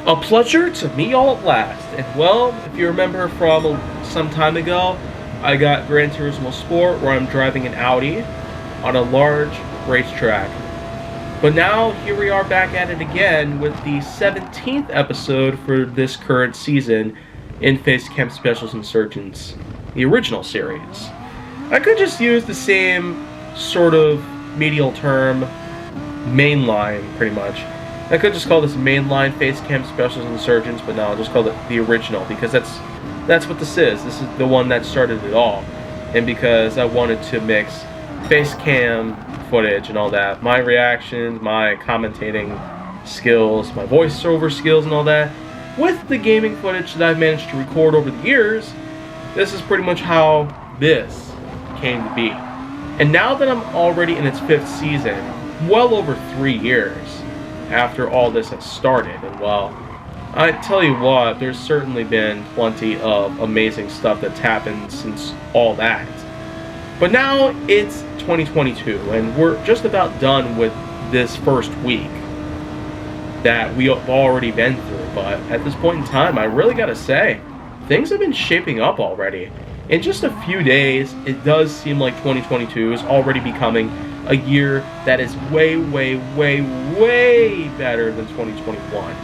A pleasure to meet y'all at last. And well, if you remember from some time ago, I got Gran Turismo Sport where I'm driving an Audi on a large racetrack. But now here we are back at it again with the 17th episode for this current season in Facecam Specials Insurgence, the original series. I could just use the same sort of medial term, mainline pretty much. I could just call this mainline Facecam Specials Insurgents, but no, I'll just call it the original because that's what this is. This is the one that started it all. And because I wanted to mix Facecam footage and all that, my reactions, my commentating skills, my voiceover skills and all that, with the gaming footage that I've managed to record over the years, this is pretty much how this came to be. And now that I'm already in its 5th season, well over 3 years after all this has started, and well, I tell you what, there's certainly been plenty of amazing stuff that's happened since all that. But now it's 2022, and we're just about done with this first week that we have already been through. But at this point in time, I really gotta say, things have been shaping up already. In just a few days, it does seem like 2022 is already becoming a year that is way, way, way, way better than 2021.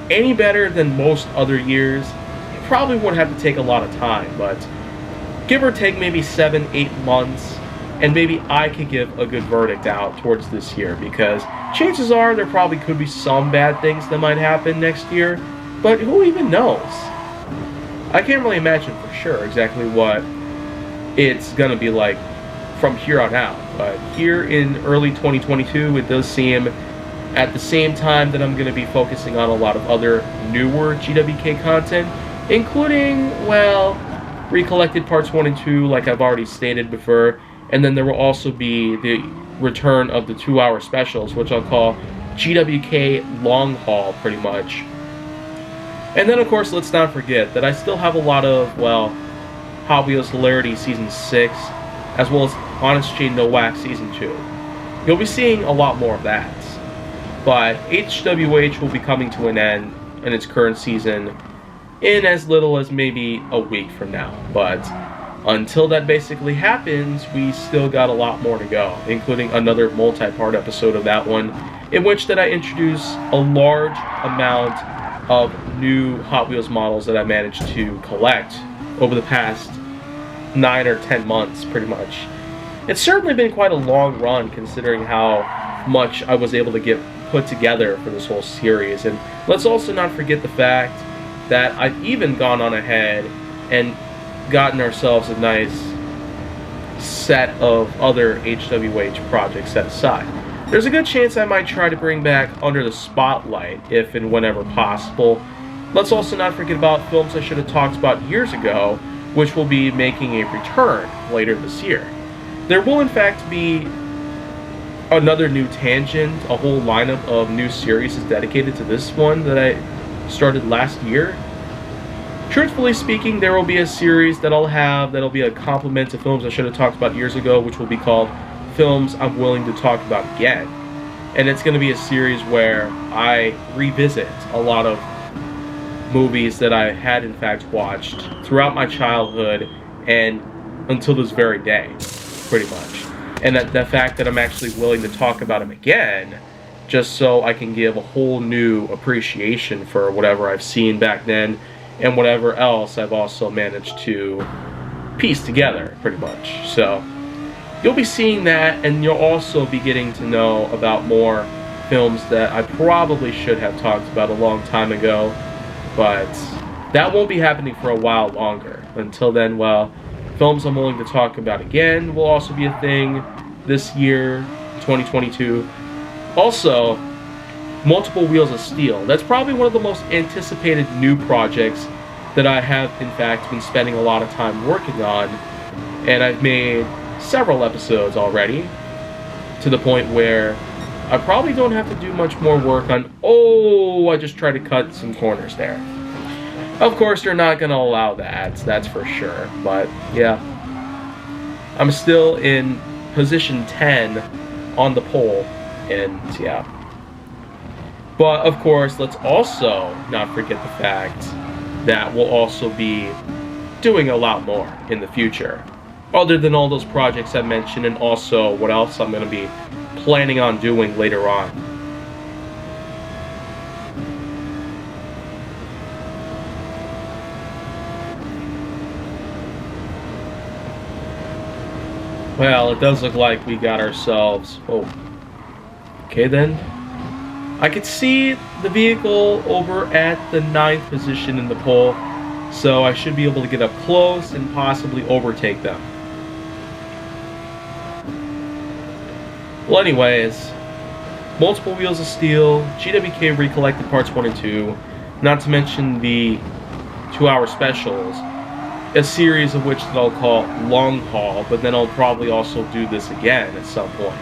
Any better than most other years, it probably would have to take a lot of time, but give or take maybe 7-8 months, and maybe I could give a good verdict out towards this year, because chances are there probably could be some bad things that might happen next year, but who even knows? I can't really imagine for sure exactly what it's gonna be like from here on out, but here in early 2022, it does seem at the same time that I'm going to be focusing on a lot of other newer GWK content, including, well, Recollected Parts 1 and 2, like I've already stated before, and then there will also be the return of the 2-hour specials, which I'll call GWK Long Haul, pretty much. And then, of course, let's not forget that I still have a lot of, well, Hot Wheels Hilarity Season 6, as well as Honest Chain No Wax Season 2. You'll be seeing a lot more of that. But HWH will be coming to an end in its current season in as little as maybe a week from now. But until that basically happens, we still got a lot more to go, including another multi-part episode of that one, in which that I introduce a large amount of new Hot Wheels models that I managed to collect over the past 9 or 10 months, pretty much. It's certainly been quite a long run considering how much I was able to get put together for this whole series. And let's also not forget the fact that I've even gone on ahead and gotten ourselves a nice set of other HWH projects set aside. There's a good chance I might try to bring back Under the Spotlight if and whenever possible. Let's also not forget about films I should have talked about years ago, which will be making a return later this year. There will in fact be another new tangent, a whole lineup of new series is dedicated to this one that I started last year. Truthfully speaking, there will be a series that that'll be a complement to films I should have talked about years ago, which will be called Films I'm Willing to Talk About Again. And it's going to be a series where I revisit a lot of movies that I had in fact watched throughout my childhood and until this very day, pretty much. And the fact that I'm actually willing to talk about them again, just so I can give a whole new appreciation for whatever I've seen back then and whatever else I've also managed to piece together, pretty much. So you'll be seeing that, and you'll also be getting to know about more films that I probably should have talked about a long time ago, but that won't be happening for a while longer. Until then, well, films I'm willing to talk about again will also be a thing this year, 2022. Also, Multiple Wheels of Steel. That's probably one of the most anticipated new projects that I have, in fact, been spending a lot of time working on. And I've made several episodes already, to the point where I probably don't have to do much more work on... Oh, I just tried to cut some corners there. Of course, they're not going to allow that, that's for sure. But, yeah. I'm still in position 10 on the poll, and, yeah. But of course, let's also not forget the fact that we'll also be doing a lot more in the future. Other than all those projects I mentioned, and also what else I'm going to be planning on doing later on. Well, it does look like we got ourselves... Oh. Okay then. I could see the vehicle over at the 9th position in the poll, so I should be able to get up close and possibly overtake them. Well, anyways, multiple wheels of steel, GWK recollected parts 1 and 2, not to mention the 2-hour specials, a series of which that I'll call long haul, but then I'll probably also do this again at some point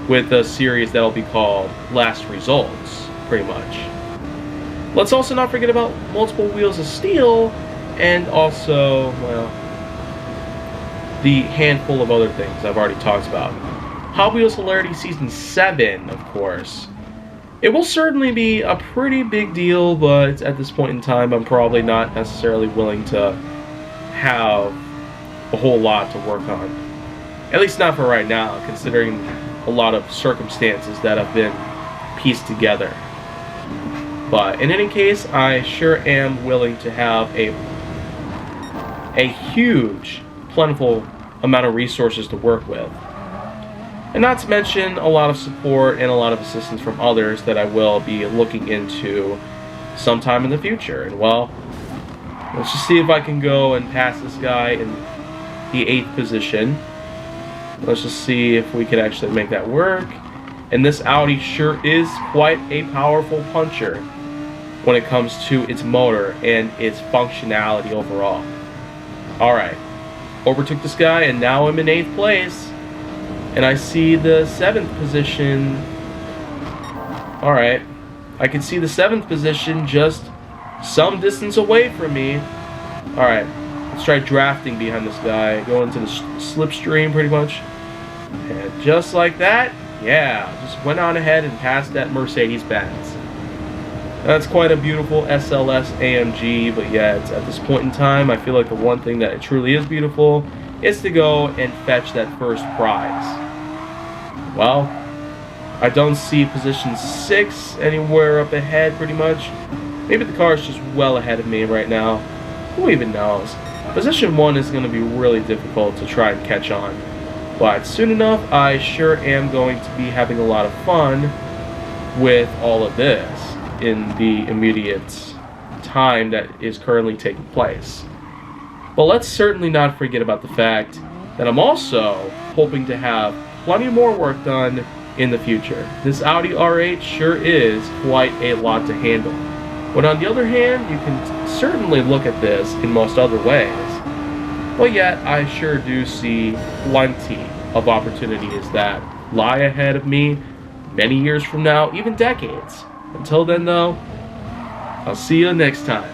with a series that'll be called Last Results, pretty much. Let's also not forget about multiple wheels of steel and also, well, the handful of other things I've already talked about. Hot Wheels Hilarity Season 7, of course. It will certainly be a pretty big deal, but at this point in time, I'm probably not necessarily willing to have a whole lot to work on. At least not for right now, considering a lot of circumstances that have been pieced together. But in any case, I sure am willing to have a huge, plentiful amount of resources to work with. And not to mention a lot of support and a lot of assistance from others that I will be looking into sometime in the future. And well, let's just see if I can go and pass this guy in the 8th position. Let's just see if we can actually make that work. And this Audi sure is quite a powerful puncher when it comes to its motor and its functionality overall. Alright, overtook this guy and now I'm in 8th place. And I see the 7th position. Alright, I can see the 7th position just some distance away from me. Alright, let's try drafting behind this guy. Go into the slipstream pretty much. And just like that, yeah, just went on ahead and passed that Mercedes-Benz. That's quite a beautiful SLS AMG, but yet at this point in time, I feel like the one thing that it truly is beautiful is to go and fetch that first prize. Well, I don't see position 6 anywhere up ahead pretty much. Maybe the car is just well ahead of me right now. Who even knows? Position 1 is going to be really difficult to try and catch on. But soon enough, I sure am going to be having a lot of fun with all of this in the immediate time that is currently taking place. But let's certainly not forget about the fact that I'm also hoping to have plenty more work done in the future. This Audi R8 sure is quite a lot to handle. But on the other hand, you can certainly look at this in most other ways. But yet, I sure do see plenty of opportunities that lie ahead of me many years from now, even decades. Until then, though, I'll see you next time.